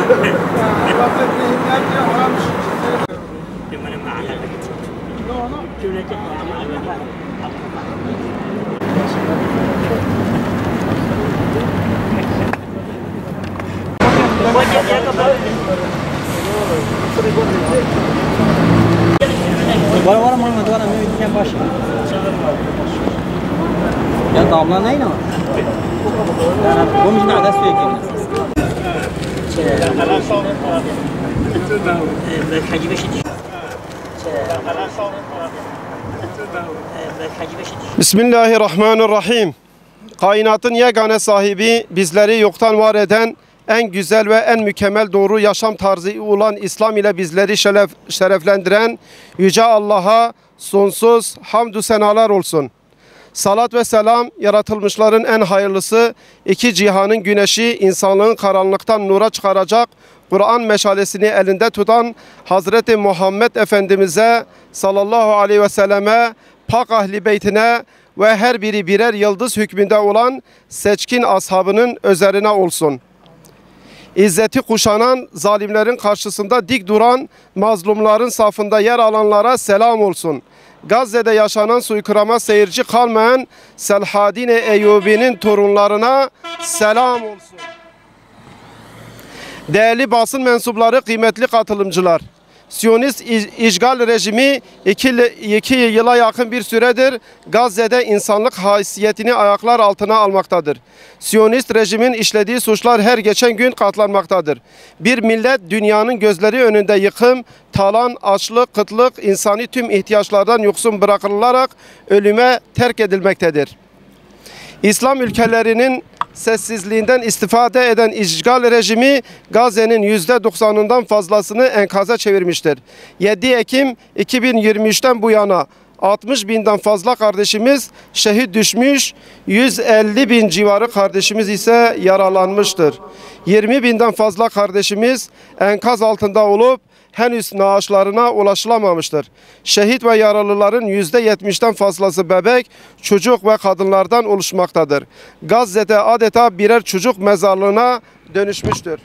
Var mı? Ya damla neyin ama? Bu müzik nerede söyleyeyim? Bismillahirrahmanirrahim. Kainatın yegane sahibi, bizleri yoktan var eden, en güzel ve en mükemmel doğru yaşam tarzı olan İslam ile bizleri şereflendiren Yüce Allah'a sonsuz hamdü senalar olsun. Salat ve selam, yaratılmışların en hayırlısı, iki cihanın güneşi, insanlığın karanlıktan nura çıkaracak, Kur'an meşalesini elinde tutan Hazreti Muhammed Efendimiz'e sallallahu aleyhi ve selleme, pak ahli beytine ve her biri birer yıldız hükmünde olan seçkin ashabının üzerine olsun. İzzeti kuşanan, zalimlerin karşısında dik duran, mazlumların safında yer alanlara selam olsun. Gazze'de yaşanan soykırıma seyirci kalmayan Selhadin Eyyubi'nin torunlarına selam olsun. Değerli basın mensupları, kıymetli katılımcılar, Siyonist işgal rejimi 2 yıla yakın bir süredir Gazze'de insanlık haysiyetini ayaklar altına almaktadır. Siyonist rejimin işlediği suçlar her geçen gün katlanmaktadır. Bir millet dünyanın gözleri önünde yıkım, talan, açlık, kıtlık, insani tüm ihtiyaçlardan yoksun bırakılarak ölüme terk edilmektedir. İslam ülkelerinin sessizliğinden istifade eden işgal rejimi Gazze'nin %90'ından fazlasını enkaza çevirmiştir. 7 Ekim 2023'ten bu yana 60 binden fazla kardeşimiz şehit düşmüş, 150 bin civarı kardeşimiz ise yaralanmıştır. 20 binden fazla kardeşimiz enkaz altında olup henüz naaşlarına ulaşılamamıştır. Şehit ve yaralıların %70'den fazlası bebek, çocuk ve kadınlardan oluşmaktadır. Gazze'de adeta birer çocuk mezarlığına dönüşmüştür.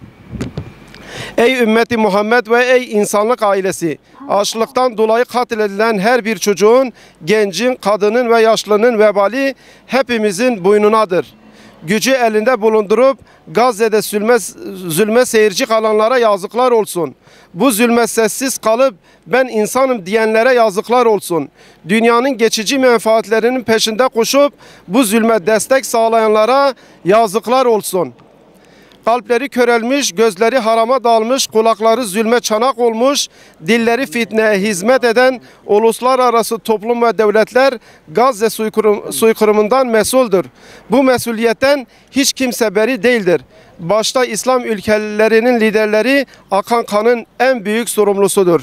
Ey ümmeti Muhammed ve ey insanlık ailesi! Açlıktan dolayı katledilen her bir çocuğun, gencin, kadının ve yaşlının vebali hepimizin boynunadır. Gücü elinde bulundurup Gazze'de zulme seyirci kalanlara yazıklar olsun. Bu zulme sessiz kalıp ben insanım diyenlere yazıklar olsun. Dünyanın geçici menfaatlerinin peşinde koşup bu zulme destek sağlayanlara yazıklar olsun. Kalpleri körelmiş, gözleri harama dalmış, kulakları zulme çanak olmuş, dilleri fitneye hizmet eden uluslararası toplum ve devletler Gazze soykırımından mesuldür. Bu mesuliyetten hiç kimse beri değildir. Başta İslam ülkelerinin liderleri akan kanın en büyük sorumlusudur.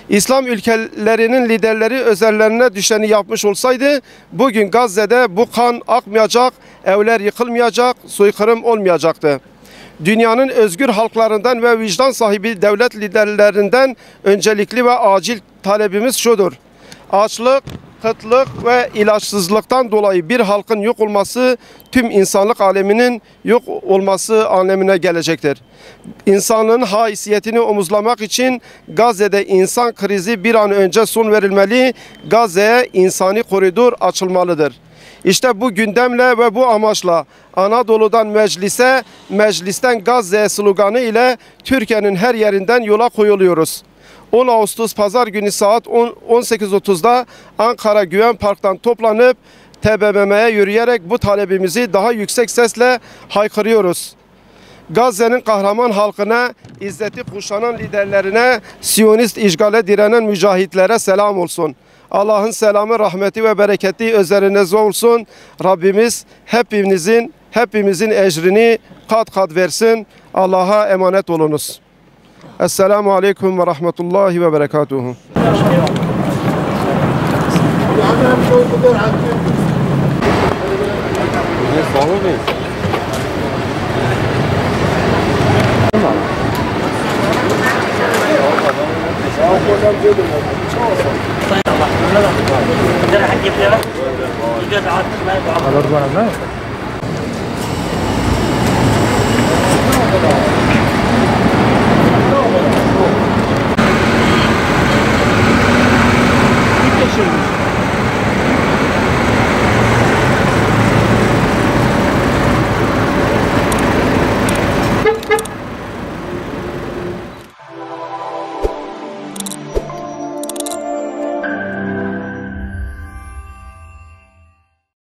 İslam ülkelerinin liderleri üzerlerine düşeni yapmış olsaydı bugün Gazze'de bu kan akmayacak, evler yıkılmayacak, soykırım olmayacaktı. Dünyanın özgür halklarından ve vicdan sahibi devlet liderlerinden öncelikli ve acil talebimiz şudur: açlık, kıtlık ve ilaçsızlıktan dolayı bir halkın yok olması tüm insanlık aleminin yok olması anlamına gelecektir. İnsanlığın haysiyetini omuzlamak için Gazze'de insan krizi bir an önce son verilmeli, Gazze'ye insani koridor açılmalıdır. İşte bu gündemle ve bu amaçla Anadolu'dan meclise, meclisten Gazze'ye sloganı ile Türkiye'nin her yerinden yola koyuluyoruz. 10 Ağustos Pazar günü saat 18.30'da Ankara Güven Park'tan toplanıp TBMM'ye yürüyerek bu talebimizi daha yüksek sesle haykırıyoruz. Gazze'nin kahraman halkına, izzeti kuşanan liderlerine, Siyonist işgale direnen mücahitlere selam olsun. Allah'ın selamı, rahmeti ve bereketi üzerinize olsun. Rabbimiz hepimizin ecrini kat kat versin. Allah'a emanet olunuz. Esselamu Aleyküm ve Rahmetullahi ve Berekatuhu. şeymiş.